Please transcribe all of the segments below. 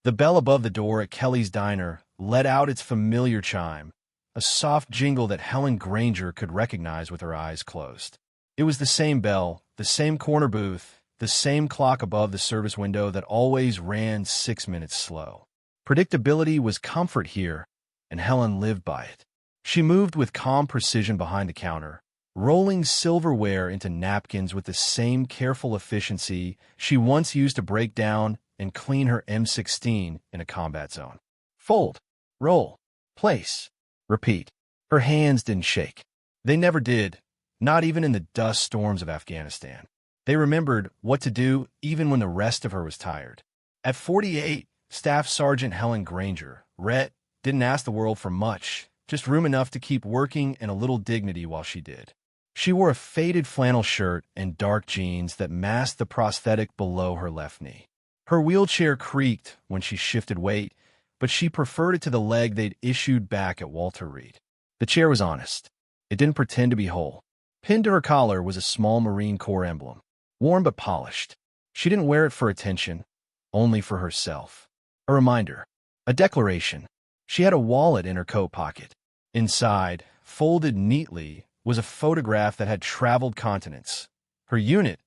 The bell above the door at Kelly's diner let out its familiar chime, a soft jingle that Helen Granger could recognize with her eyes closed. It was the same bell, the same corner booth, the same clock above the service window that always ran 6 minutes slow. Predictability was comfort here, and Helen lived by it. She moved with calm precision behind the counter, rolling silverware into napkins with the same careful efficiency she once used to break down and clean her M16 in a combat zone. Fold, roll, place, repeat. Her hands didn't shake. They never did, not even in the dust storms of Afghanistan. They remembered what to do even when the rest of her was tired. At 48, Staff Sergeant Helen Granger, Rhett, didn't ask the world for much, just room enough to keep working and a little dignity while she did. She wore a faded flannel shirt and dark jeans that masked the prosthetic below her left knee. Her wheelchair creaked when she shifted weight, but she preferred it to the leg they'd issued back at Walter Reed. The chair was honest. It didn't pretend to be whole. Pinned to her collar was a small Marine Corps emblem, worn but polished. She didn't wear it for attention, only for herself. A reminder, a declaration. She had a wallet in her coat pocket. Inside, folded neatly, was a photograph that had traveled continents. Her unit,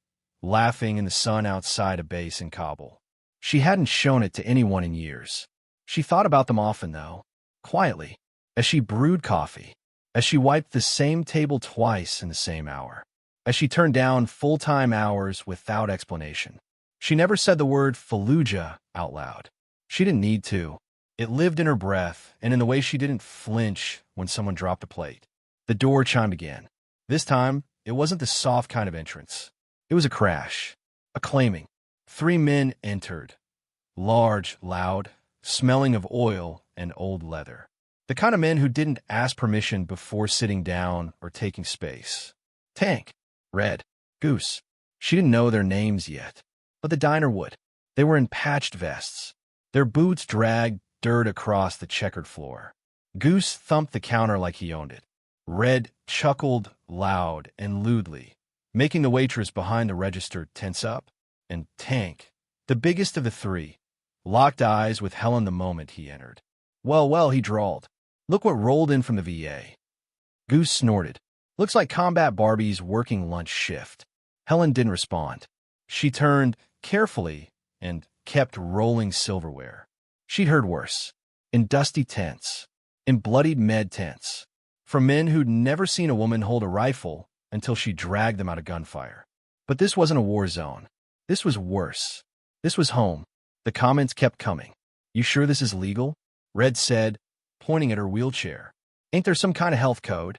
laughing in the sun outside a base in Kabul. She hadn't shown it to anyone in years. She thought about them often, though, quietly, as she brewed coffee, as she wiped the same table twice in the same hour, as she turned down full-time hours without explanation. She never said the word Fallujah out loud. She didn't need to. It lived in her breath and in the way she didn't flinch when someone dropped a plate. The door chimed again. This time, it wasn't the soft kind of entrance. It was a crash, a claiming. 3 men entered, large, loud, smelling of oil and old leather. The kind of men who didn't ask permission before sitting down or taking space. Tank, Red, Goose. She didn't know their names yet, but the diner would. They were in patched vests. Their boots dragged dirt across the checkered floor. Goose thumped the counter like he owned it. Red chuckled loud and lewdly, making the waitress behind the register tense up. And Tank, the biggest of the three, locked eyes with Helen the moment he entered. Well, he drawled. Look what rolled in from the VA. Goose snorted. Looks like Combat Barbie's working lunch shift. Helen didn't respond. She turned carefully and kept rolling silverware. She'd heard worse. In dusty tents. In bloodied med tents. From men who'd never seen a woman hold a rifle until she dragged them out of gunfire. But this wasn't a war zone. This was worse. This was home. The comments kept coming. You sure this is legal? Red said, pointing at her wheelchair. Ain't there some kind of health code?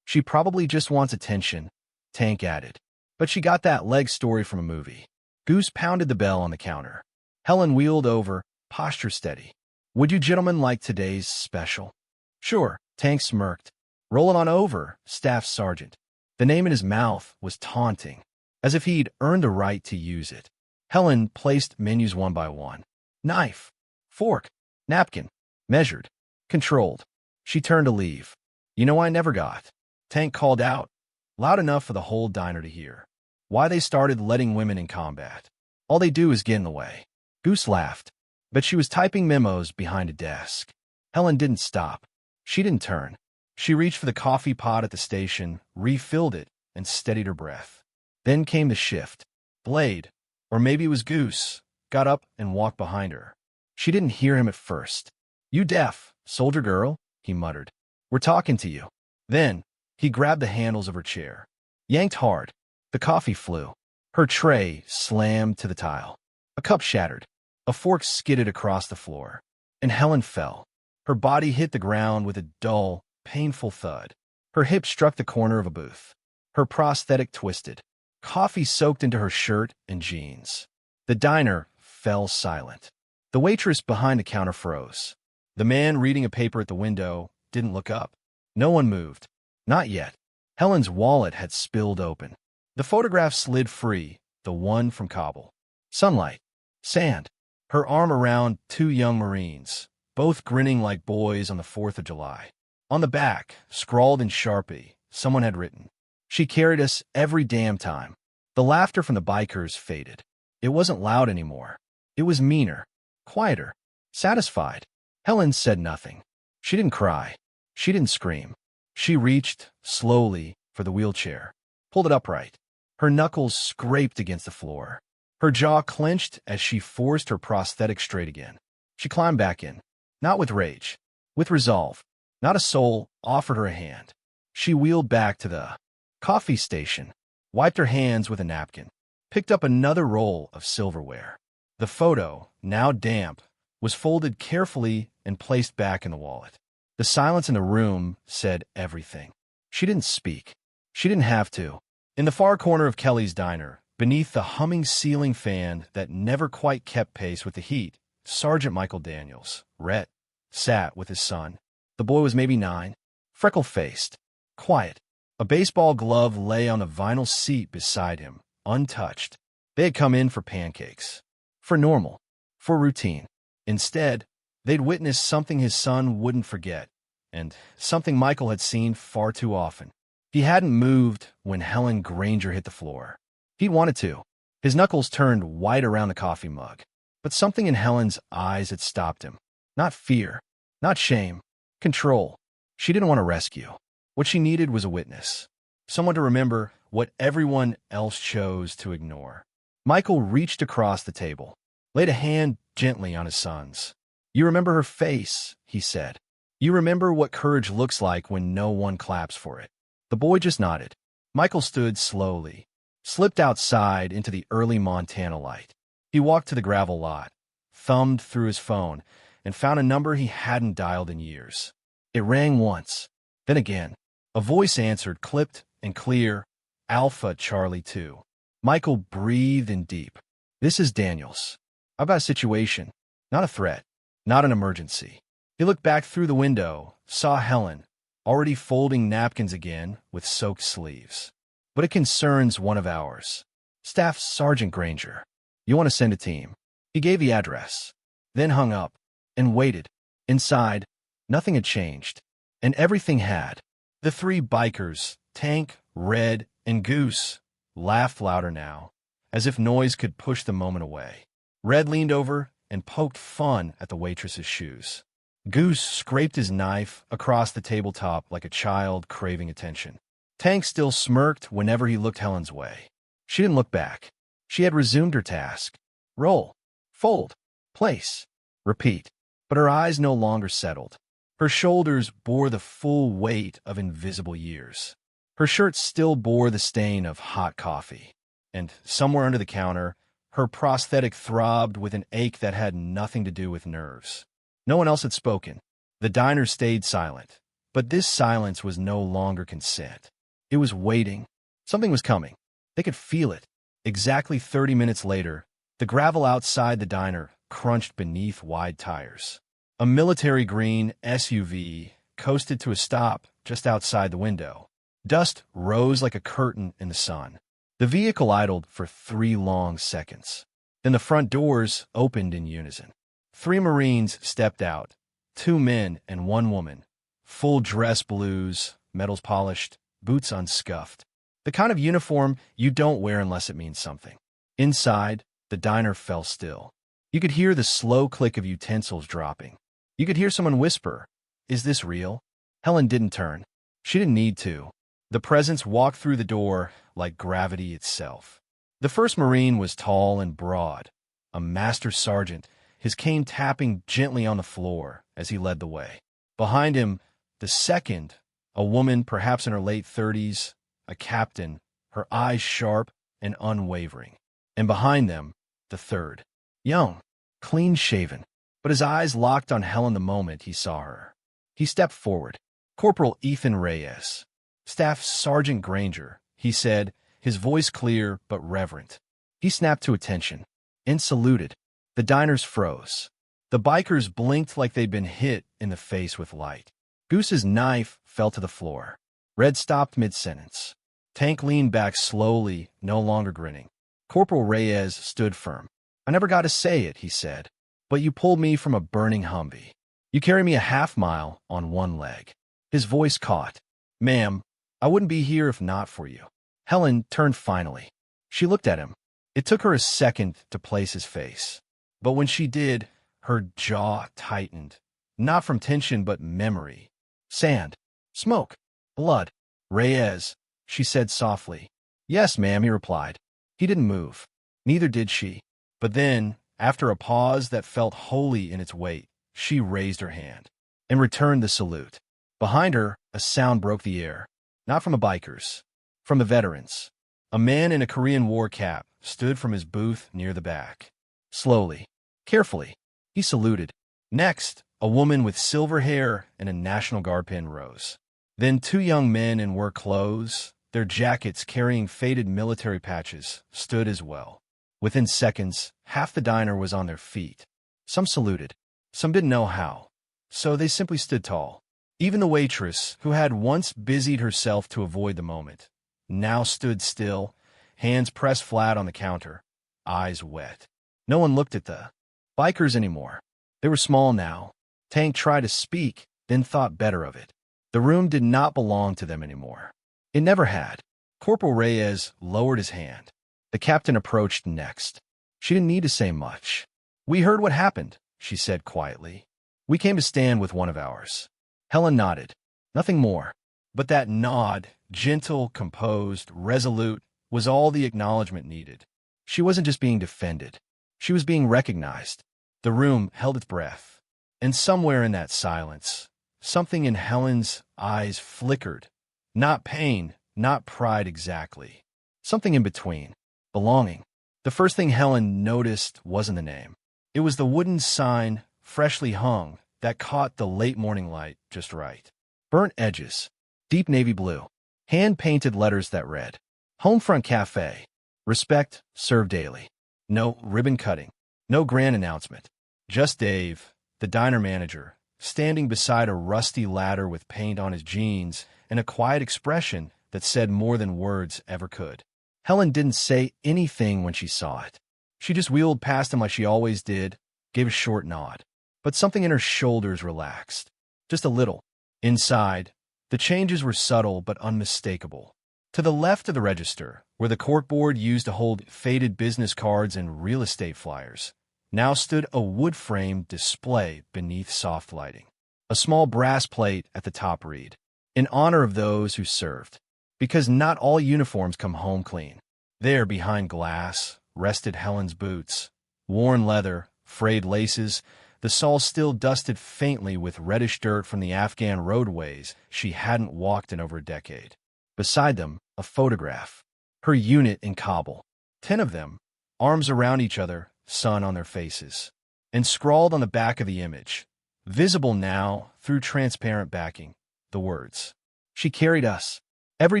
She probably just wants attention, Tank added. But she got that leg story from a movie. Goose pounded the bell on the counter. Helen wheeled over, posture steady. Would you gentlemen like today's special? Sure, Tank smirked. Roll it on over, Staff Sergeant. The name in his mouth was taunting, as if he'd earned the right to use it. Helen placed menus one by one. Knife, fork, napkin, measured, controlled. She turned to leave. You know I never got. Tank called out, loud enough for the whole diner to hear. Why they started letting women in combat. All they do is get in the way. Goose laughed, but she was typing memos behind a desk. Helen didn't stop. She didn't turn. She reached for the coffee pot at the station, refilled it, and steadied her breath. Then came the shift. Blade, or maybe it was Goose, got up and walked behind her. She didn't hear him at first. You deaf, soldier girl, he muttered. We're talking to you. Then, he grabbed the handles of her chair. Yanked hard. The coffee flew. Her tray slammed to the tile. A cup shattered. A fork skidded across the floor. And Helen fell. Her body hit the ground with a dull, painful thud. Her hip struck the corner of a booth. Her prosthetic twisted. Coffee soaked into her shirt and jeans. The diner fell silent. The waitress behind the counter froze. The man reading a paper at the window didn't look up. No one moved. Not yet. Helen's wallet had spilled open. The photograph slid free, the one from Kabul. Sunlight. Sand. Her arm around 2 young Marines, both grinning like boys on the 4th of July. On the back, scrawled in Sharpie, someone had written, "She carried us every damn time." The laughter from the bikers faded. It wasn't loud anymore. It was meaner, quieter. satisfied. Helen said nothing. She didn't cry. She didn't scream. She reached, slowly, for the wheelchair, pulled it upright. Her knuckles scraped against the floor. Her jaw clenched as she forced her prosthetic straight again. She climbed back in, not with rage, with resolve. Not a soul offered her a hand. She wheeled back to the coffee station, wiped her hands with a napkin, picked up another roll of silverware. The photo, now damp, was folded carefully and placed back in the wallet. The silence in the room said everything. She didn't speak. She didn't have to. In the far corner of Kelly's diner, beneath the humming ceiling fan that never quite kept pace with the heat, Sergeant Michael Daniels, Rhett, sat with his son. The boy was maybe 9, freckle-faced, quiet. A baseball glove lay on the vinyl seat beside him, untouched. They had come in for pancakes. For normal. For routine. Instead, they'd witnessed something his son wouldn't forget, and something Michael had seen far too often. He hadn't moved when Helen Granger hit the floor. He'd wanted to. His knuckles turned white around the coffee mug. But something in Helen's eyes had stopped him. Not fear. Not shame. Control. She didn't want to rescue. What she needed was a witness. Someone to remember what everyone else chose to ignore. Michael reached across the table, laid a hand gently on his son's. "You remember her face," he said. "You remember what courage looks like when no one claps for it." The boy just nodded. Michael stood slowly, slipped outside into the early Montana light. He walked to the gravel lot, thumbed through his phone, and found a number he hadn't dialed in years. It rang once, then again. A voice answered, clipped and clear, "Alpha Charlie 2. Michael breathed in deep. "This is Daniels. I've got a situation, not a threat, not an emergency." He looked back through the window, saw Helen, already folding napkins again with soaked sleeves. "But it concerns one of ours. Staff Sergeant Granger. You want to send a team?" He gave the address, then hung up, and waited. Inside, nothing had changed, and everything had. The 3 bikers, Tank, Red, and Goose, laughed louder now, as if noise could push the moment away. Red leaned over and poked fun at the waitress's shoes. Goose scraped his knife across the tabletop like a child craving attention. Tank still smirked whenever he looked Helen's way. She didn't look back. She had resumed her task. Roll, fold, place, repeat. But her eyes no longer settled. Her shoulders bore the full weight of invisible years. Her shirt still bore the stain of hot coffee. And somewhere under the counter, her prosthetic throbbed with an ache that had nothing to do with nerves. No one else had spoken. The diner stayed silent. But this silence was no longer consent. It was waiting. Something was coming. They could feel it. Exactly 30 minutes later, the gravel outside the diner crunched beneath wide tires. A military green SUV coasted to a stop just outside the window. Dust rose like a curtain in the sun. The vehicle idled for 3 long seconds. Then the front doors opened in unison. 3 Marines stepped out, 2 men and 1 woman, full dress blues, medals polished, boots unscuffed. The kind of uniform you don't wear unless it means something. Inside, the diner fell still. You could hear the slow click of utensils dropping. You could hear someone whisper, "Is this real?" Helen didn't turn. She didn't need to. The presence walked through the door like gravity itself. The first Marine was tall and broad, a master sergeant, his cane tapping gently on the floor as he led the way. Behind him, the second, a woman perhaps in her late 30s, a captain, her eyes sharp and unwavering. And behind them, the third, young, clean-shaven, but his eyes locked on Helen the moment he saw her. He stepped forward. "Corporal Ethan Reyes, Staff Sergeant Granger," he said, his voice clear but reverent. He snapped to attention and saluted. The diners froze. The bikers blinked like they'd been hit in the face with light. Goose's knife fell to the floor. Red stopped mid-sentence. Tank leaned back slowly, no longer grinning. Corporal Reyes stood firm. "I never got to say it," he said, "but you pulled me from a burning Humvee. You carried me a half-mile on 1 leg." His voice caught. "Ma'am, I wouldn't be here if not for you." Helen turned finally. She looked at him. It took her a second to place his face. But when she did, Her jaw tightened. Not from tension, but memory. Sand. Smoke. Blood. Reyes, she said softly. Yes, ma'am, he replied. He didn't move. Neither did she. But then, after a pause that felt holy in its weight, she raised her hand and returned the salute. Behind her, a sound broke the air. Not from the bikers. From the veterans. A man in a Korean War cap stood from his booth near the back. Slowly, carefully, he saluted. Next, a woman with silver hair and a National Guard pin rose. Then two young men in work clothes, their jackets carrying faded military patches, stood as well. Within seconds, half the diner was on their feet. Some saluted. Some didn't know how. So they simply stood tall. Even the waitress, who had once busied herself to avoid the moment, now stood still, hands pressed flat on the counter, eyes wet. No one looked at the bikers anymore. They were small now. Tank tried to speak, then thought better of it. The room did not belong to them anymore. It never had. Corporal Reyes lowered his hand. The captain approached next. She didn't need to say much. We heard what happened, she said quietly. We came to stand with one of ours. Helen nodded. Nothing more. But that nod, gentle, composed, resolute, was all the acknowledgement needed. She wasn't just being defended. She was being recognized. The room held its breath. And somewhere in that silence, something in Helen's eyes flickered. Not pain, not pride exactly. Something in between. Belonging. The first thing Helen noticed wasn't the name. It was the wooden sign, freshly hung, that caught the late morning light just right. Burnt edges. Deep navy blue. Hand-painted letters that read, Homefront Cafe. Respect, served daily. No ribbon cutting. No grand announcement. Just Dave, the diner manager, standing beside a rusty ladder with paint on his jeans and a quiet expression that said more than words ever could. Helen didn't say anything when she saw it. She just wheeled past him like she always did, gave a short nod. But something in her shoulders relaxed. Just a little. Inside, the changes were subtle but unmistakable. To the left of the register, where the corkboard used to hold faded business cards and real estate flyers, now stood a wood-framed display beneath soft lighting. A small brass plate at the top read, in honor of those who served. Because not all uniforms come home clean. There, behind glass, rested Helen's boots. Worn leather, frayed laces, the soles still dusted faintly with reddish dirt from the Afghan roadways she hadn't walked in over a decade. Beside them, a photograph. Her unit in Kabul. 10 of them, arms around each other, sun on their faces. And scrawled on the back of the image, visible now through transparent backing, the words, She carried us. Every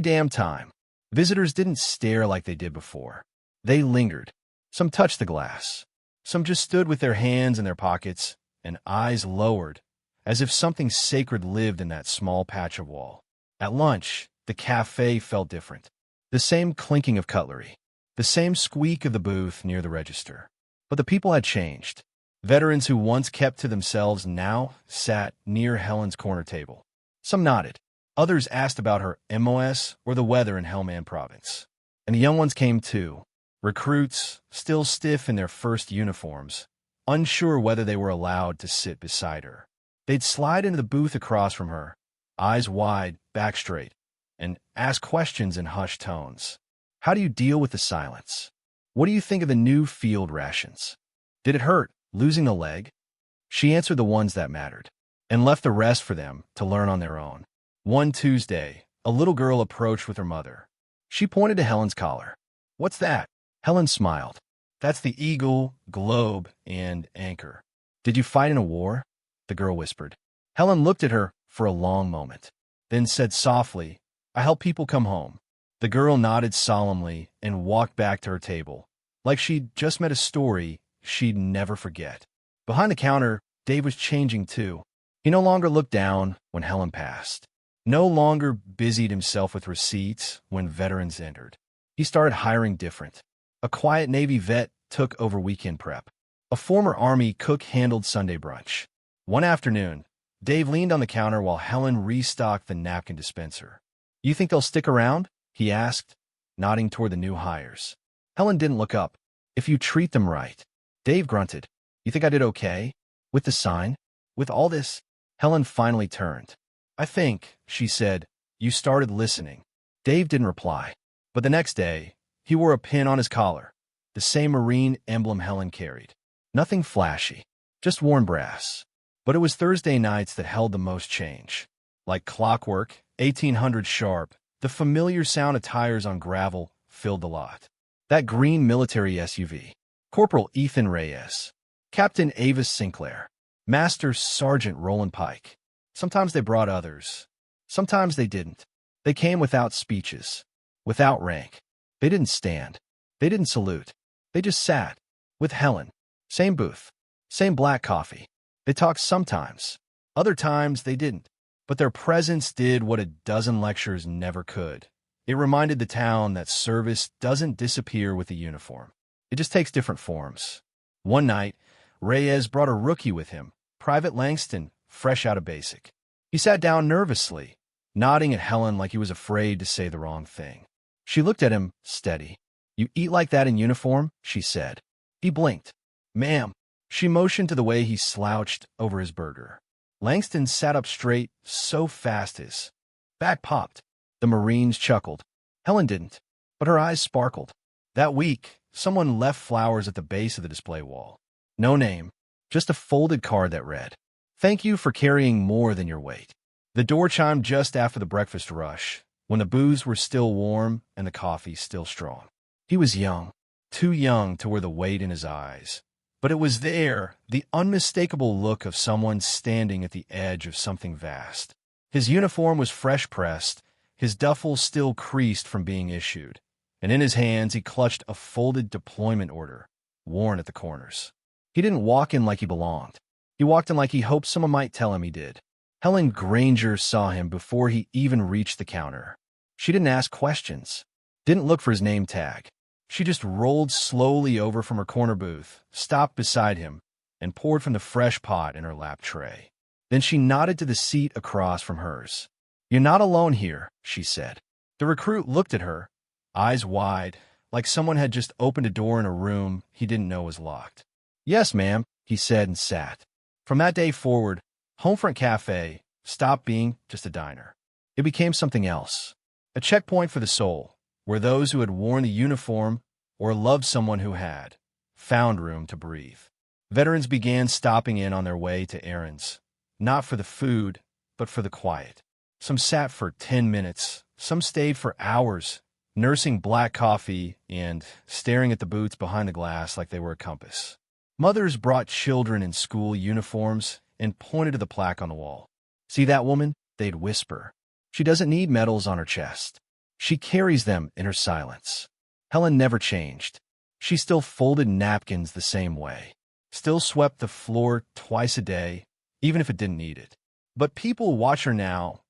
damn time. Visitors didn't stare like they did before. They lingered. Some touched the glass. Some just stood with their hands in their pockets and eyes lowered, as if something sacred lived in that small patch of wall. At lunch, the cafe felt different. The same clinking of cutlery. The same squeak of the booth near the register. But the people had changed. Veterans who once kept to themselves now sat near Helen's corner table. Some nodded. Others asked about her MOS or the weather in Helmand province. And the young ones came too. Recruits, still stiff in their first uniforms, unsure whether they were allowed to sit beside her. They'd slide into the booth across from her, eyes wide, back straight, and ask questions in hushed tones. How do you deal with the silence? What do you think of the new field rations? Did it hurt, losing the leg? She answered the ones that mattered, and left the rest for them to learn on their own. One Tuesday, a little girl approached with her mother. She pointed to Helen's collar. What's that? Helen smiled. That's the eagle, globe, and anchor. Did you fight in a war? The girl whispered. Helen looked at her for a long moment, then said softly, I help people come home. The girl nodded solemnly and walked back to her table, like she'd just met a story she'd never forget. Behind the counter, Dave was changing too. He no longer looked down when Helen passed. No longer busied himself with receipts when veterans entered. He started hiring different. A quiet Navy vet took over weekend prep. A former Army cook handled Sunday brunch. One afternoon, Dave leaned on the counter while Helen restocked the napkin dispenser. You think they'll stick around? He asked, nodding toward the new hires. Helen didn't look up. If you treat them right. Dave grunted. You think I did okay? With the sign? With all this? Helen finally turned. I think, she said, you started listening. Dave didn't reply. But the next day, he wore a pin on his collar, the same Marine emblem Helen carried. Nothing flashy, just worn brass. But it was Thursday nights that held the most change. Like clockwork, 1800 sharp, the familiar sound of tires on gravel filled the lot. That green military SUV. Corporal Ethan Reyes. Captain Avis Sinclair. Master Sergeant Roland Pike. Sometimes they brought others. Sometimes they didn't. They came without speeches. Without rank. They didn't stand. They didn't salute. They just sat. With Helen. Same booth. Same black coffee. They talked sometimes. Other times they didn't. But their presence did what a dozen lectures never could. It reminded the town that service doesn't disappear with the uniform. It just takes different forms. One night, Reyes brought a rookie with him, Private Langston, fresh out of basic. He sat down nervously, nodding at Helen like he was afraid to say the wrong thing. She looked at him, steady. You eat like that in uniform? She said. He blinked. Ma'am. She motioned to the way he slouched over his burger. Langston sat up straight, so fast his back popped. The Marines chuckled. Helen didn't, but her eyes sparkled. That week, someone left flowers at the base of the display wall. No name, just a folded card that read, "Thank you for carrying more than your weight." The door chimed just after the breakfast rush, when the booze were still warm and the coffee still strong. He was young, too young to wear the weight in his eyes. But it was there, the unmistakable look of someone standing at the edge of something vast. His uniform was fresh pressed, his duffel still creased from being issued, and in his hands he clutched a folded deployment order, worn at the corners. He didn't walk in like he belonged. He walked in like he hoped someone might tell him he did. Helen Granger saw him before he even reached the counter. She didn't ask questions, didn't look for his name tag. She just rolled slowly over from her corner booth, stopped beside him, and poured from the fresh pot in her lap tray. Then she nodded to the seat across from hers. You're not alone here, she said. The recruit looked at her, eyes wide, like someone had just opened a door in a room he didn't know was locked. Yes, ma'am, he said and sat. From that day forward, Homefront Cafe stopped being just a diner. It became something else, a checkpoint for the soul, where those who had worn the uniform or loved someone who had found room to breathe. Veterans began stopping in on their way to errands, not for the food, but for the quiet. Some sat for 10 minutes, some stayed for hours, nursing black coffee and staring at the boots behind the glass like they were a compass. Mothers brought children in school uniforms and pointed to the plaque on the wall. See that woman? They'd whisper. She doesn't need medals on her chest. She carries them in her silence. Helen never changed. She still folded napkins the same way, still swept the floor twice a day, even if it didn't need it. But people watch her now,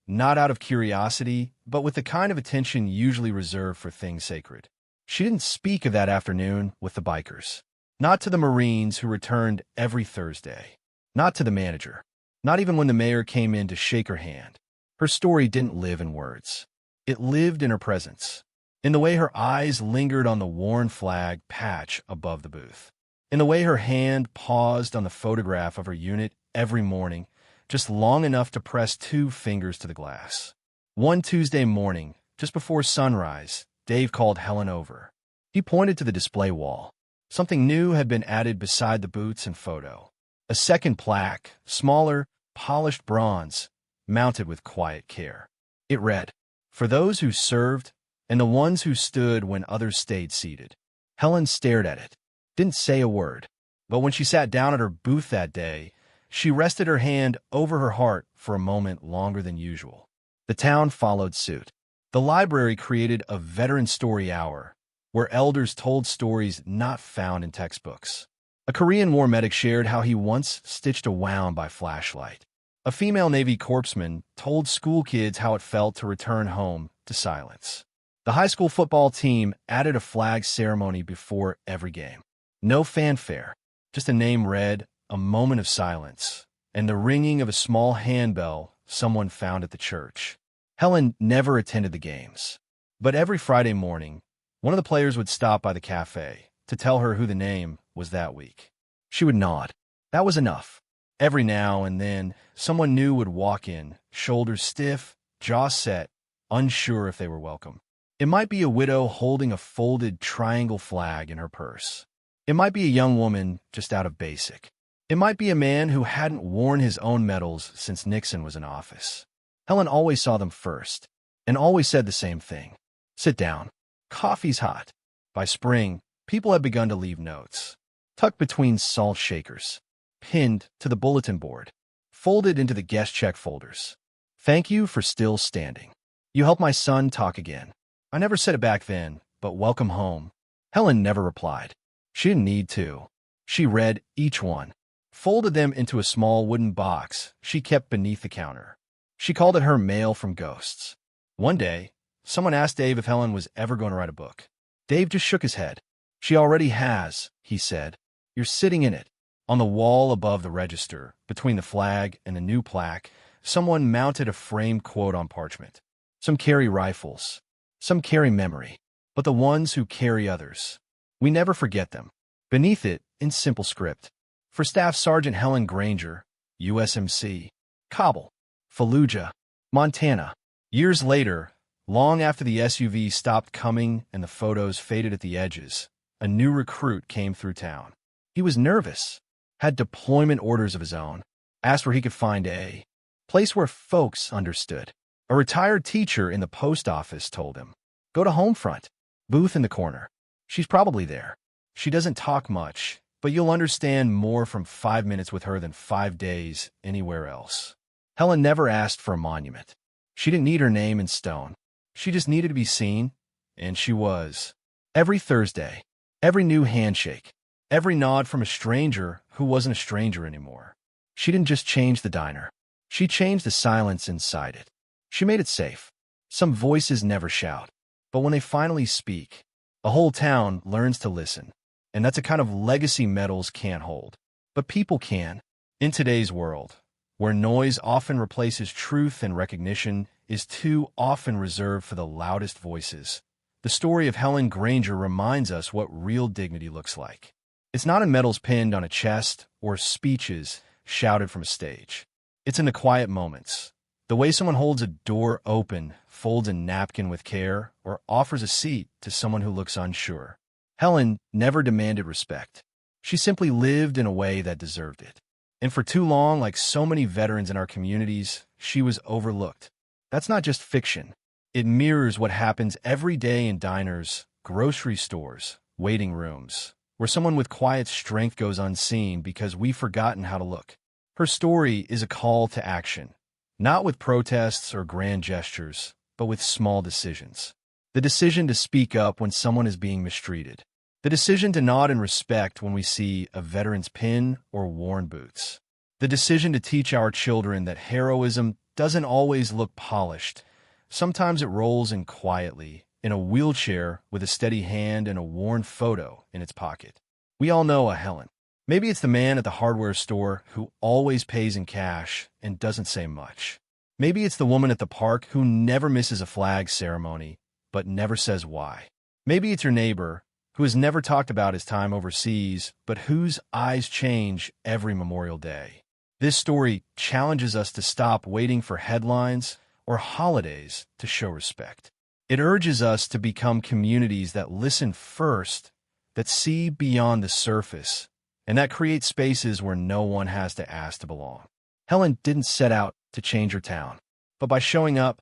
not out of curiosity, but with the kind of attention usually reserved for things sacred. She didn't speak of that afternoon with the bikers, not to the Marines who returned every Thursday, not to the manager, not even when the mayor came in to shake her hand. Her story didn't live in words. It lived in her presence, in the way her eyes lingered on the worn flag patch above the booth, in the way her hand paused on the photograph of her unit every morning, just long enough to press 2 fingers to the glass. One Tuesday morning, just before sunrise, Dave called Helen over. He pointed to the display wall. Something new had been added beside the boots and photo. A second plaque, smaller, polished bronze, mounted with quiet care. It read, "For those who served and the ones who stood when others stayed seated." Helen stared at it, didn't say a word. But when she sat down at her booth that day, she rested her hand over her heart for a moment longer than usual. The town followed suit. The library created a veteran story hour, where elders told stories not found in textbooks. A Korean War medic shared how he once stitched a wound by flashlight. A female Navy corpsman told school kids how it felt to return home to silence. The high school football team added a flag ceremony before every game. No fanfare, just a name read, a moment of silence, and the ringing of a small handbell someone found at the church. Helen never attended the games, but every Friday morning, one of the players would stop by the cafe to tell her who the name was that week. She would nod. That was enough. Every now and then, someone new would walk in, shoulders stiff, jaw set, unsure if they were welcome. It might be a widow holding a folded triangle flag in her purse. It might be a young woman just out of basic. It might be a man who hadn't worn his own medals since Nixon was in office. Helen always saw them first, and always said the same thing. Sit down. Coffee's hot. By spring, people had begun to leave notes, tucked between salt shakers, pinned to the bulletin board, folded into the guest check folders. Thank you for still standing. You helped my son talk again. I never said it back then, but welcome home. Helen never replied. She didn't need to. She read each one, folded them into a small wooden box she kept beneath the counter. She called it her mail from ghosts. One day, someone asked Dave if Helen was ever going to write a book. Dave just shook his head. She already has, he said. You're sitting in it. On the wall above the register, between the flag and the new plaque, someone mounted a framed quote on parchment. Some carry rifles. Some carry memory. But the ones who carry others, we never forget them. Beneath it, in simple script, for Staff Sergeant Helen Granger, USMC, Kabul, Fallujah, Montana. Years later, long after the SUV stopped coming and the photos faded at the edges, a new recruit came through town. He was nervous, had deployment orders of his own, asked where he could find a place where folks understood. A retired teacher in the post office told him, go to Homefront, booth in the corner. She's probably there. She doesn't talk much, but you'll understand more from 5 minutes with her than 5 days anywhere else. Helen never asked for a monument. She didn't need her name in stone. She just needed to be seen, and she was. Every Thursday, every new handshake, every nod from a stranger who wasn't a stranger anymore. She didn't just change the diner. She changed the silence inside it. She made it safe. Some voices never shout, but when they finally speak, a whole town learns to listen. And that's a kind of legacy medals can't hold. But people can. In today's world, where noise often replaces truth and recognition is too often reserved for the loudest voices, the story of Helen Granger reminds us what real dignity looks like. It's not in medals pinned on a chest or speeches shouted from a stage. It's in the quiet moments. The way someone holds a door open, folds a napkin with care, or offers a seat to someone who looks unsure. Helen never demanded respect. She simply lived in a way that deserved it. And for too long, like so many veterans in our communities, she was overlooked. That's not just fiction. It mirrors what happens every day in diners, grocery stores, waiting rooms, where someone with quiet strength goes unseen because we've forgotten how to look. Her story is a call to action, not with protests or grand gestures, but with small decisions. The decision to speak up when someone is being mistreated. The decision to nod in respect when we see a veteran's pin or worn boots. The decision to teach our children that heroism doesn't always look polished. Sometimes it rolls in quietly, in a wheelchair with a steady hand and a worn photo in its pocket. We all know a Helen. Maybe it's the man at the hardware store who always pays in cash and doesn't say much. Maybe it's the woman at the park who never misses a flag ceremony, but never says why. Maybe it's your neighbor who has never talked about his time overseas, but whose eyes change every Memorial Day. This story challenges us to stop waiting for headlines or holidays to show respect. It urges us to become communities that listen first, that see beyond the surface, and that create spaces where no one has to ask to belong. Helen didn't set out to change her town, but by showing up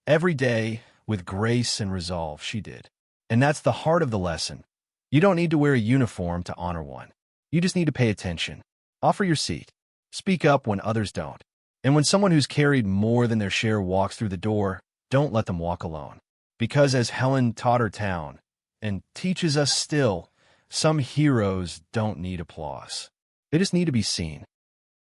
every day with grace and resolve, she did. And that's the heart of the lesson. You don't need to wear a uniform to honor one. You just need to pay attention. Offer your seat. Speak up when others don't. And when someone who's carried more than their share walks through the door, don't let them walk alone. Because as Helen taught her town, and teaches us still, some heroes don't need applause. They just need to be seen.